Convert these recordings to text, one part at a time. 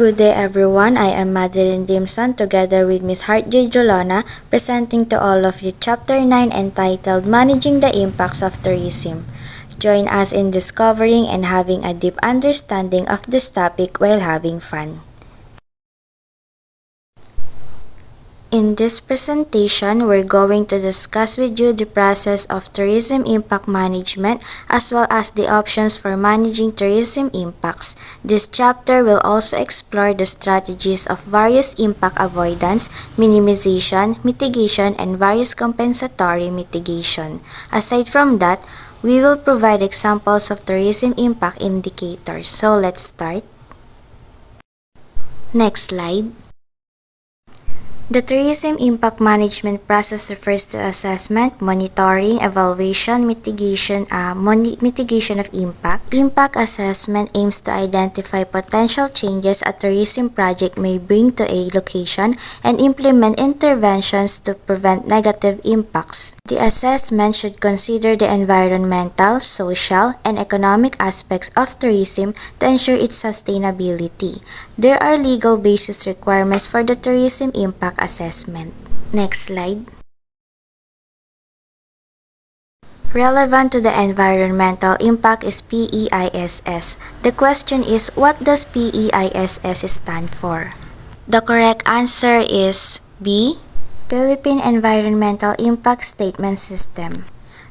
Good day everyone, I am Madelyn Dimson together with Ms. Jade Rulona presenting to all of you Chapter 9 entitled Managing the Impacts of Tourism. Join us in discovering and having a deep understanding of this topic while having fun. In this presentation, we're going to discuss with you the process of tourism impact management as well as the options for managing tourism impacts. This chapter will also explore the strategies of various impact avoidance, minimization, mitigation, and various compensatory mitigation. Aside from that, we will provide examples of tourism impact indicators. So let's start. Next slide. The tourism impact management process refers to assessment, monitoring, evaluation, mitigation of impact. Impact assessment aims to identify potential changes a tourism project may bring to a location and implement interventions to prevent negative impacts. The assessment should consider the environmental, social, and economic aspects of tourism to ensure its sustainability. There are legal basis requirements for the tourism impact assessment. Next slide. Relevant to the environmental impact is PEISS. The question is, what does PEISS stand for? The correct answer is B. Philippine Environmental Impact Statement System.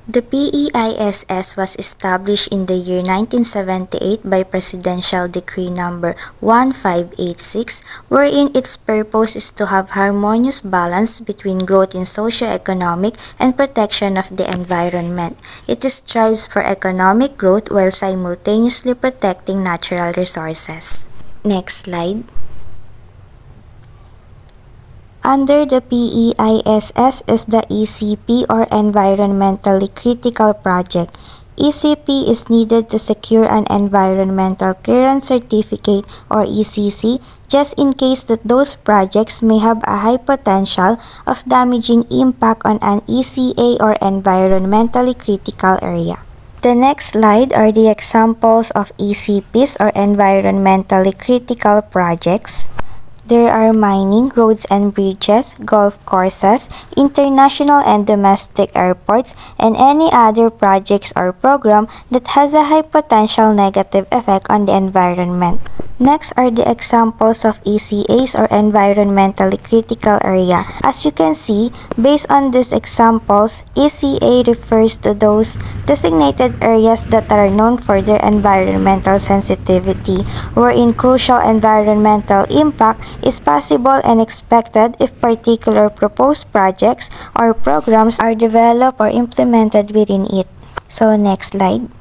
The PEISS was established in the year 1978 by Presidential Decree No. 1586, wherein its purpose is to have harmonious balance between growth in socio-economic and protection of the environment. It strives for economic growth while simultaneously protecting natural resources. Next slide. Under the PEISS is the ECP or Environmentally Critical Project. ECP is needed to secure an Environmental Clearance Certificate or ECC just in case that those projects may have a high potential of damaging impact on an ECA or Environmentally Critical Area. The next slide are the examples of ECPs or Environmentally Critical Projects. There are mining, roads and bridges, golf courses, international and domestic airports, and any other projects or program that has a high potential negative effect on the environment. Next are the examples of ECAs or Environmentally Critical Area. As you can see, based on these examples, ECA refers to those designated areas that are known for their environmental sensitivity, wherein crucial environmental impact is possible and expected if particular proposed projects or programs are developed or implemented within it. So next slide.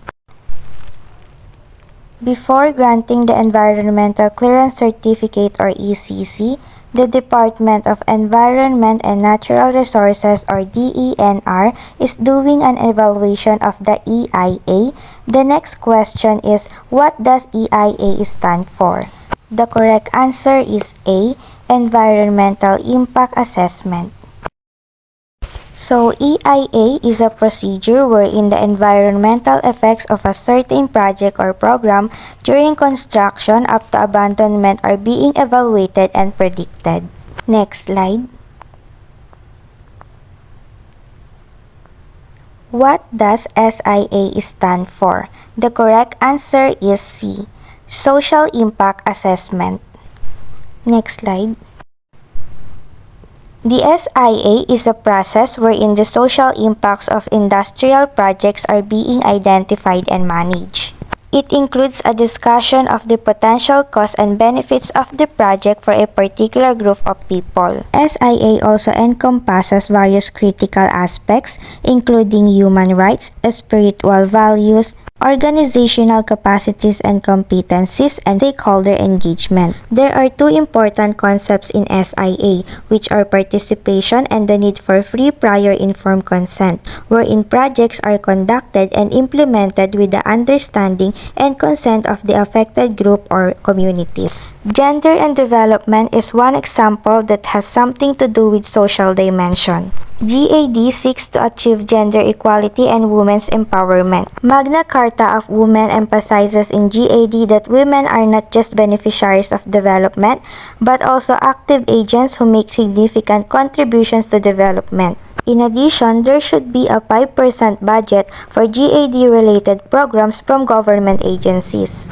Before granting the Environmental Clearance Certificate or ECC, the Department of Environment and Natural Resources or DENR is doing an evaluation of the EIA. The next question is, what does EIA stand for? The correct answer is A. Environmental Impact Assessment. So, EIA is a procedure wherein the environmental effects of a certain project or program during construction up to abandonment are being evaluated and predicted. Next slide. What does SIA stand for? The correct answer is C. Social Impact Assessment. Next slide. The SIA is a process wherein the social impacts of industrial projects are being identified and managed. It includes a discussion of the potential costs and benefits of the project for a particular group of people. SIA also encompasses various critical aspects, including human rights, spiritual values, organizational capacities and competencies, and stakeholder engagement. There are two important concepts in SIA, which are participation and the need for free prior informed consent, wherein projects are conducted and implemented with the understanding and consent of the affected group or communities. Gender and development is one example that has something to do with social dimension. GAD seeks to achieve gender equality and women's empowerment. Magna Carta of Women emphasizes in GAD that women are not just beneficiaries of development, but also active agents who make significant contributions to development. In addition, there should be a 5% budget for GAD-related programs from government agencies.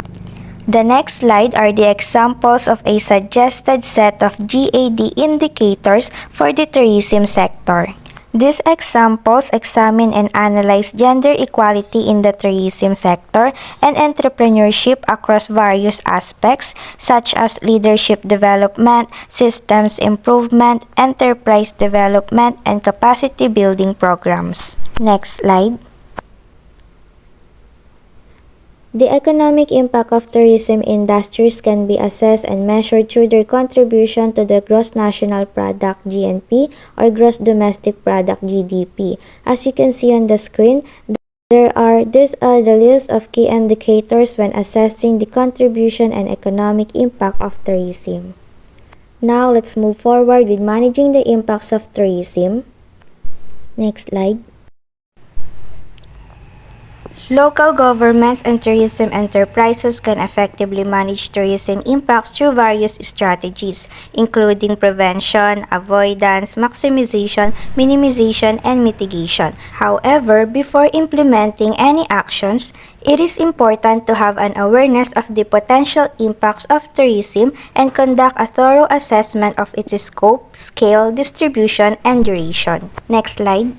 The next slide are the examples of a suggested set of GAD indicators for the tourism sector. These examples examine and analyze gender equality in the tourism sector and entrepreneurship across various aspects such as leadership development, systems improvement, enterprise development, and capacity building programs. Next slide. The economic impact of tourism industries can be assessed and measured through their contribution to the gross national product (GNP) or gross domestic product (GDP). As you can see on the screen, these are the list of key indicators when assessing the contribution and economic impact of tourism. Now let's move forward with managing the impacts of tourism. Next slide. Local governments and tourism enterprises can effectively manage tourism impacts through various strategies, including prevention, avoidance, maximization, minimization, and mitigation. However, before implementing any actions, it is important to have an awareness of the potential impacts of tourism and conduct a thorough assessment of its scope, scale, distribution, and duration. Next slide.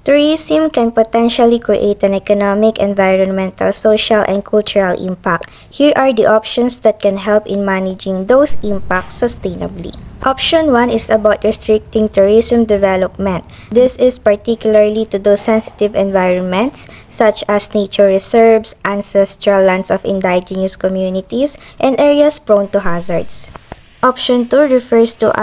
Tourism can potentially create an economic, environmental, social, and cultural impact. Here are the options that can help in managing those impacts sustainably. Option 1 is about restricting tourism development. This is particularly to those sensitive environments such as nature reserves, ancestral lands of indigenous communities, and areas prone to hazards. Option 2 refers to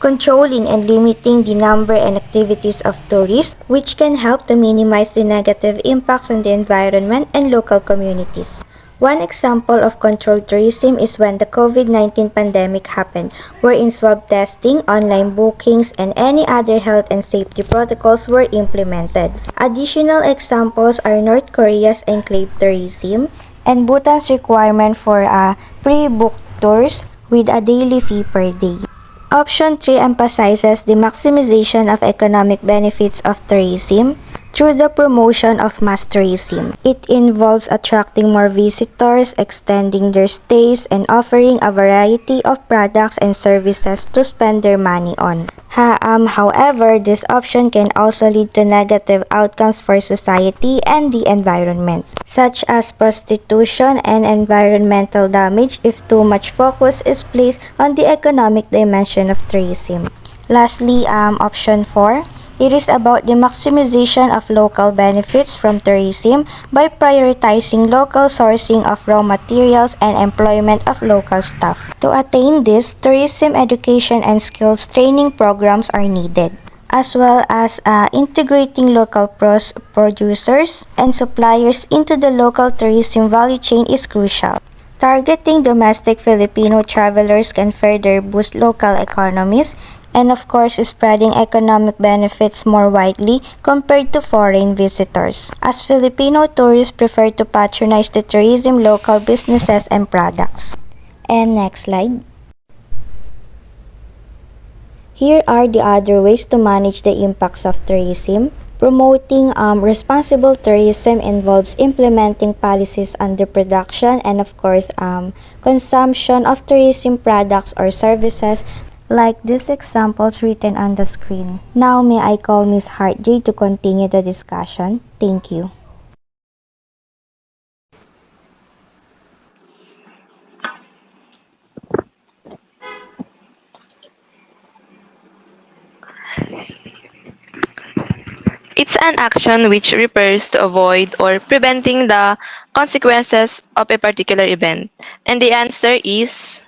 controlling and limiting the number and activities of tourists, which can help to minimize the negative impacts on the environment and local communities. One example of controlled tourism is when the COVID-19 pandemic happened, wherein swab testing, online bookings, and any other health and safety protocols were implemented. Additional examples are North Korea's enclave tourism and Bhutan's requirement for pre-booked tours with a daily fee per day. Option 3 emphasizes the maximization of economic benefits of tourism through the promotion of mass tourism. It involves attracting more visitors, extending their stays, and offering a variety of products and services to spend their money on. However, this option can also lead to negative outcomes for society and the environment, such as prostitution and environmental damage if too much focus is placed on the economic dimension of tourism. Lastly, option 4. It is about the maximization of local benefits from tourism by prioritizing local sourcing of raw materials and employment of local staff. To attain this, tourism education and skills training programs are needed, as well as integrating local producers and suppliers into the local tourism value chain is crucial. Targeting domestic Filipino travelers can further boost local economies and of course spreading economic benefits more widely compared to foreign visitors, as Filipino tourists prefer to patronize the tourism local businesses and products. And next slide. Here are the other ways to manage the impacts of tourism. Promoting responsible tourism involves implementing policies under production and of course consumption of tourism products or services like these examples written on the screen. Now may I call Ms. Jade to continue the discussion. Thank you. It's an action which refers to avoid or preventing the consequences of a particular event. And the answer is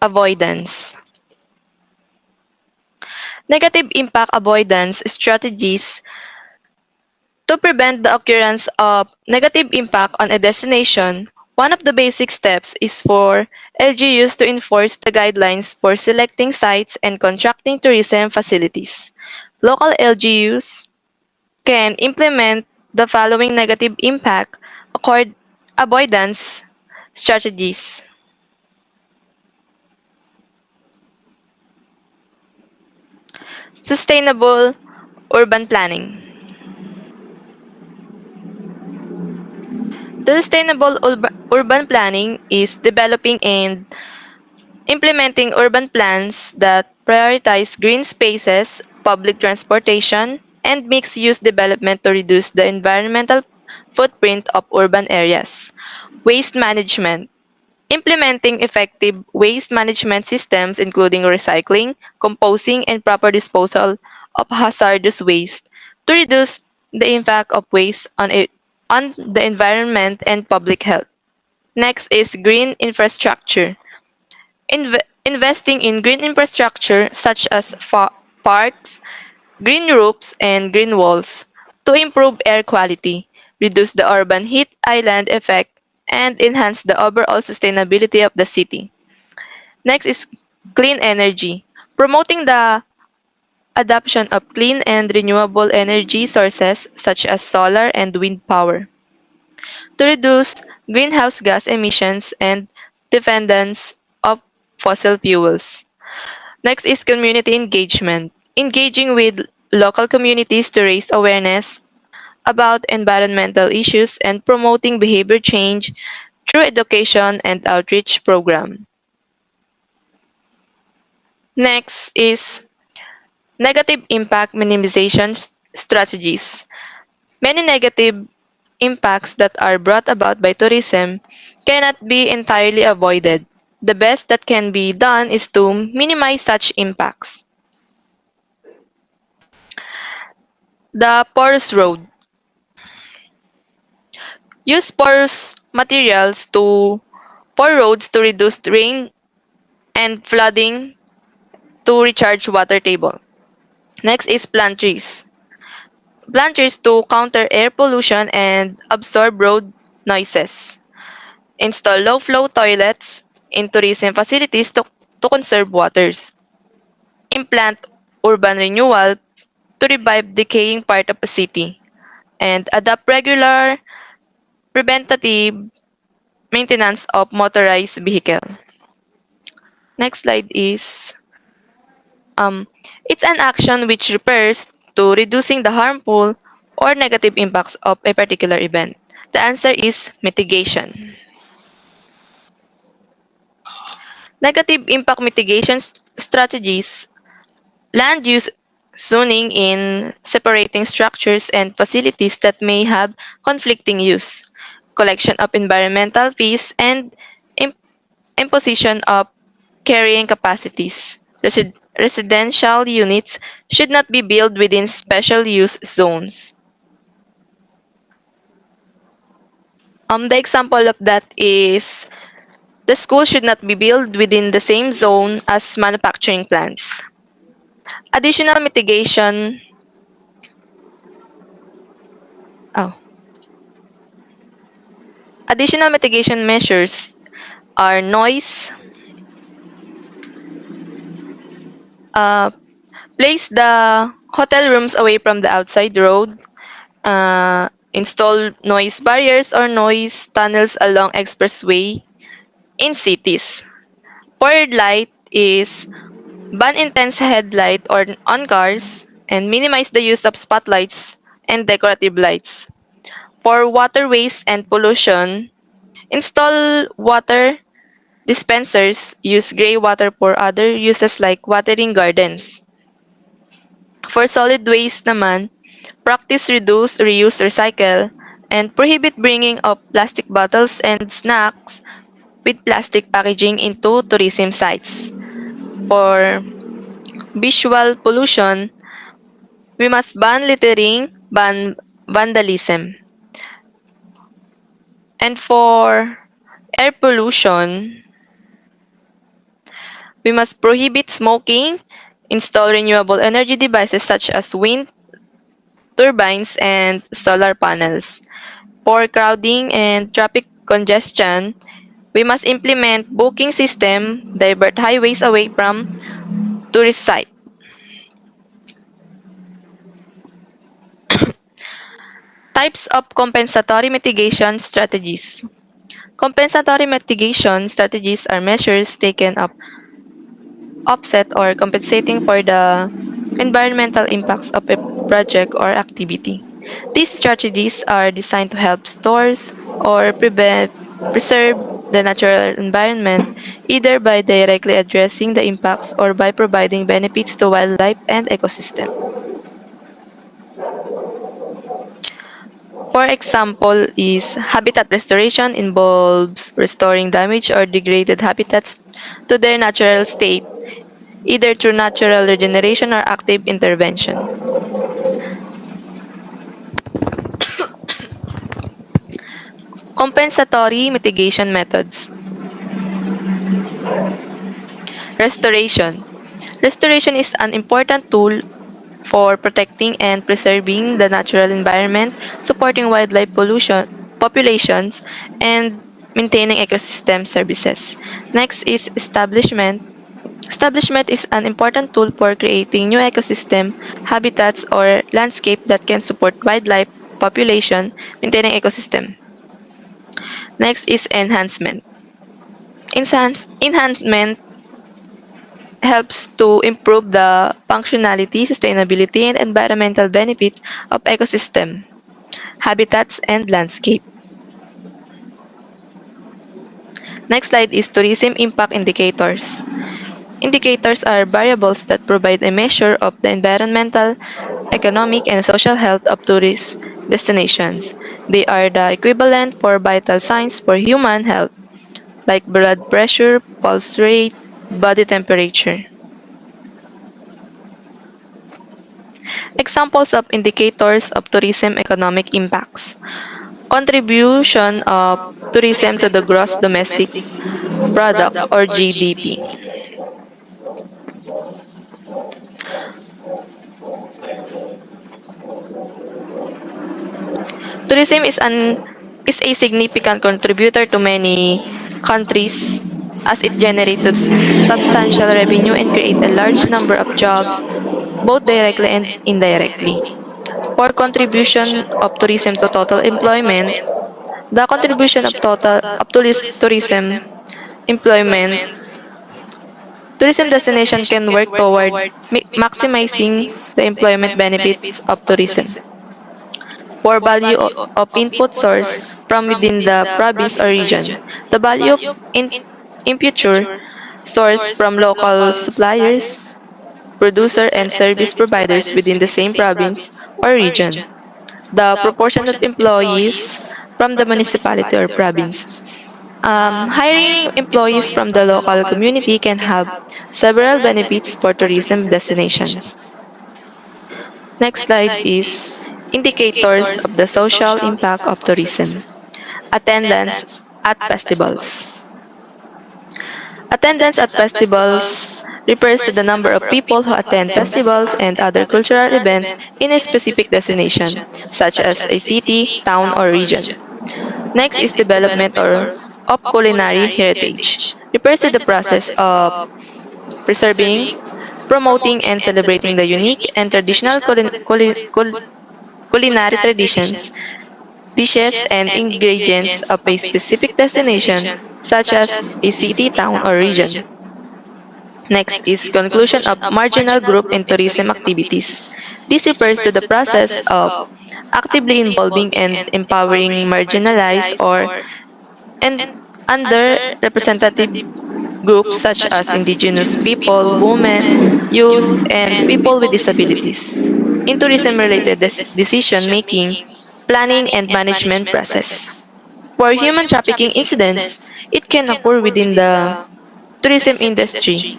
avoidance. Negative impact avoidance strategies to prevent the occurrence of negative impact on a destination One of the basic steps is for LGUs to enforce the guidelines for selecting sites and contracting tourism facilities. Local LGUs can implement the following negative impact avoidance strategies. Sustainable urban planning. The sustainable urban planning is developing and implementing urban plans that prioritize green spaces, public transportation, and mixed-use development to reduce the environmental footprint of urban areas. Waste management. Implementing effective waste management systems including recycling, composting, and proper disposal of hazardous waste to reduce the impact of waste on the environment and public health. Next is green infrastructure. Investing in green infrastructure such as parks, green roofs, and green walls to improve air quality, reduce the urban heat island effect, and enhance the overall sustainability of the city. Next is clean energy. Promoting the adoption of clean and renewable energy sources such as solar and wind power to reduce greenhouse gas emissions and dependence of fossil fuels. Next is community engagement. Engaging with local communities to raise awareness about environmental issues and promoting behavior change through education and outreach program. Next is negative impact minimization strategies. Many negative impacts that are brought about by tourism cannot be entirely avoided. The best that can be done is to minimize such impacts. The porous road. Use porous materials for roads to reduce rain and flooding to recharge water table. Next is plant trees. Plant trees to counter air pollution and absorb road noises. Install low-flow toilets in tourism facilities to conserve waters. Implant urban renewal to revive decaying part of a city. And adopt regular preventative maintenance of motorized vehicle. Next slide is um, it's an action which refers to reducing the harmful or negative impacts of a particular event. The answer is mitigation. Negative impact mitigation strategies, land use zoning in separating structures and facilities that may have conflicting use, collection of environmental fees, and im- imposition of carrying capacities. Residential units should not be built within special use zones. The example of that is the school should not be built within the same zone as manufacturing plants. Additional mitigation oh, Additional mitigation measures are noise, uh, place the hotel rooms away from the outside road, install noise barriers or noise tunnels along expressway in cities. Forward light is ban intense headlight or on cars and minimize the use of spotlights and decorative lights. For waterways and pollution, install water dispensers, use gray water for other uses like watering gardens. For solid waste naman, practice reduce, reuse, recycle, and prohibit bringing of plastic bottles and snacks with plastic packaging into tourism sites. For visual pollution, we must ban littering, ban vandalism. And for air pollution, we must prohibit smoking, install renewable energy devices such as wind turbines and solar panels. For crowding and traffic congestion, we must implement booking system, divert highways away from tourist sites. Types of compensatory mitigation strategies. Compensatory mitigation strategies are measures taken up offset or compensating for the environmental impacts of a project or activity. These strategies are designed to help stores or preserve the natural environment either by directly addressing the impacts or by providing benefits to wildlife and ecosystem. For example, is habitat restoration involves restoring damaged or degraded habitats to their natural state, either through natural regeneration or active intervention. Compensatory mitigation methods. Restoration. Restoration is an important tool for protecting and preserving the natural environment, supporting wildlife populations, and maintaining ecosystem services. Next is establishment. Establishment is an important tool for creating new ecosystem, habitats, or landscape that can support wildlife population, maintaining ecosystem. Next is enhancement. Enhancement helps to improve the functionality, sustainability, and environmental benefits of ecosystem, habitats, and landscape. Next slide is tourism impact indicators. Indicators are variables that provide a measure of the environmental, economic, and social health of tourist destinations. They are the equivalent for vital signs for human health, like blood pressure, pulse rate, body temperature. Examples of indicators of tourism economic impacts. Contribution of tourism to the gross domestic product or GDP. Tourism is a significant contributor to many countries as it generates substantial revenue and creates a large number of jobs both directly and indirectly. For contribution of tourism to total employment, the contribution of tourism employment, tourism destination can work toward maximizing the employment benefits of tourism. For value of input source from within the province or region, the value of input source from local suppliers, producer, and service providers within the same province or region. The proportion of employees from the municipality or province. Hiring employees from the local community can have several benefits for tourism destinations. Next slide is indicators of the social impact of tourism. Attendance at festivals. Attendance at festivals refers to the number of people who attend festivals and other cultural events in a specific destination, such as a city, town, or region. Next is development or of culinary heritage. Refers to the process of preserving, promoting, and celebrating the unique and traditional culinary traditions, dishes, and ingredients of a specific destination, such as a city, town, or region. Next is conclusion of marginal group in tourism activities. This refers to the process of actively involving and empowering marginalized or and underrepresented groups such as indigenous people, women, youth, and people with disabilities in tourism-related decision-making, planning, and management process. For human trafficking incidents, it can occur within the tourism industry,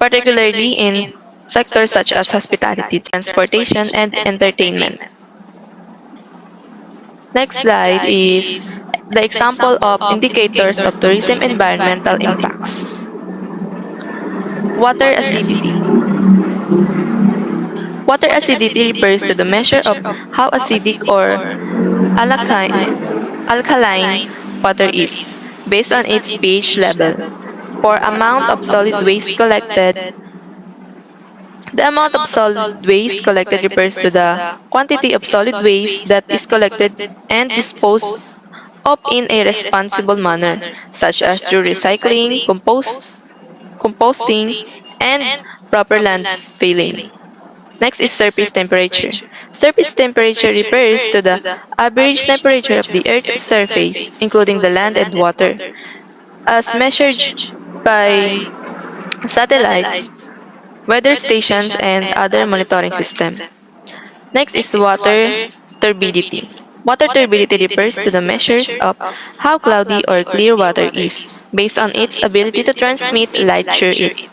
particularly in sectors such as hospitality, transportation, and entertainment. Next slide is the example of indicators of tourism environmental impacts. Water acidity. Water acidity refers to the measure of how acidic or alkaline water is, based on its pH level. For amount of solid waste collected, the amount of solid waste collected refers to the quantity of solid waste that is collected and disposed of in a responsible manner, such as through recycling, composting, and proper landfilling. Next is surface temperature. Surface temperature refers to the average temperature of the Earth's surface, including the land and water, as measured by satellites, weather stations, and other monitoring systems. Next is water turbidity. Water turbidity refers to the measures of how cloudy or clear water is, based on its ability to transmit light through it.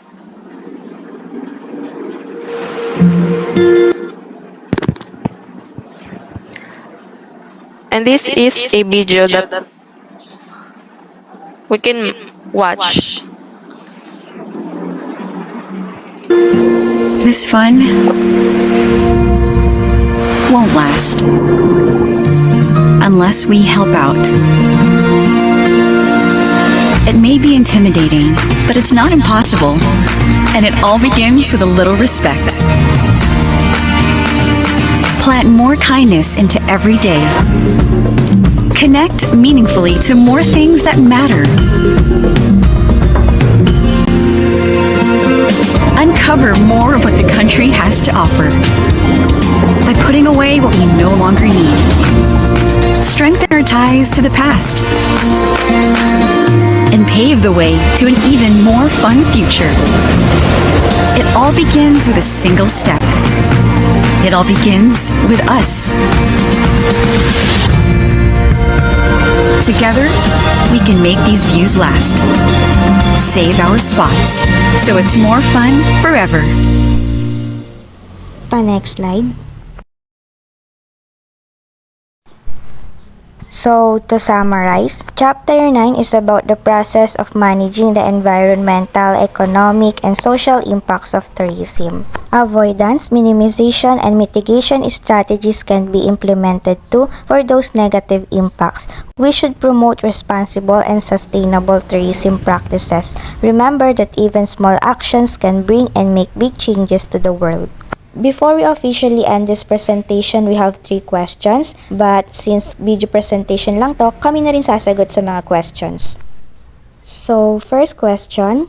And this is a video that we can watch. This fun won't last unless we help out. It may be intimidating, but it's not impossible, and it all begins with a little respect. Plant more kindness into every day. Connect meaningfully to more things that matter. Uncover more of what the country has to offer by putting away what we no longer need. Strengthen our ties to the past and pave the way to an even more fun future. It all begins with a single step. It all begins with us. Together, we can make these views last. Save our spots so it's more fun forever. Next slide. So, to summarize, Chapter 9 is about the process of managing the environmental, economic, and social impacts of tourism. Avoidance, minimization, and mitigation strategies can be implemented too for those negative impacts. We should promote responsible and sustainable tourism practices. Remember that even small actions can bring and make big changes to the world. Before we officially end this presentation, we have 3 questions. But since video presentation lang to, kami na rin sasagot sa mga questions. So, first question.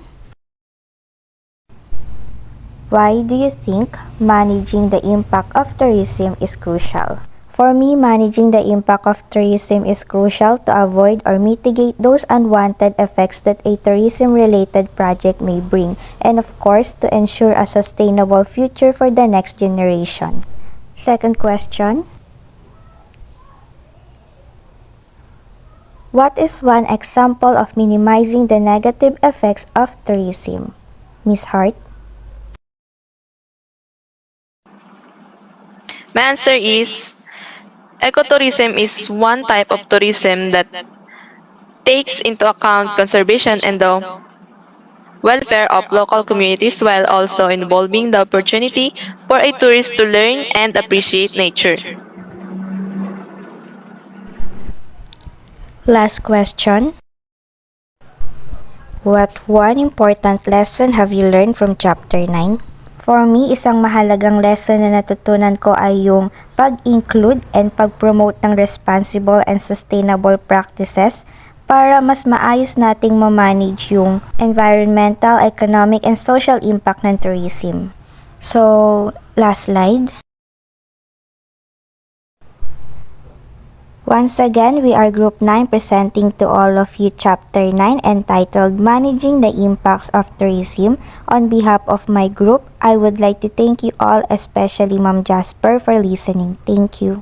Why do you think managing the impact of tourism is crucial? For me, managing the impact of tourism is crucial to avoid or mitigate those unwanted effects that a tourism-related project may bring, and of course, to ensure a sustainable future for the next generation. Second question. What is one example of minimizing the negative effects of tourism? Miss Hart? My answer is ecotourism is one type of tourism that takes into account conservation and the welfare of local communities while also involving the opportunity for a tourist to learn and appreciate nature. Last question. What one important lesson have you learned from Chapter 9? For me, isang mahalagang lesson na natutunan ko ay yung pag-include and pag-promote ng responsible and sustainable practices para mas maayos nating ma-manage yung environmental, economic, and social impact ng tourism. So, last slide. Once again, we are Group 9 presenting to all of you Chapter 9 entitled Managing the Impacts of Tourism. On behalf of my group, I would like to thank you all, especially Ma'am Jasper, for listening. Thank you.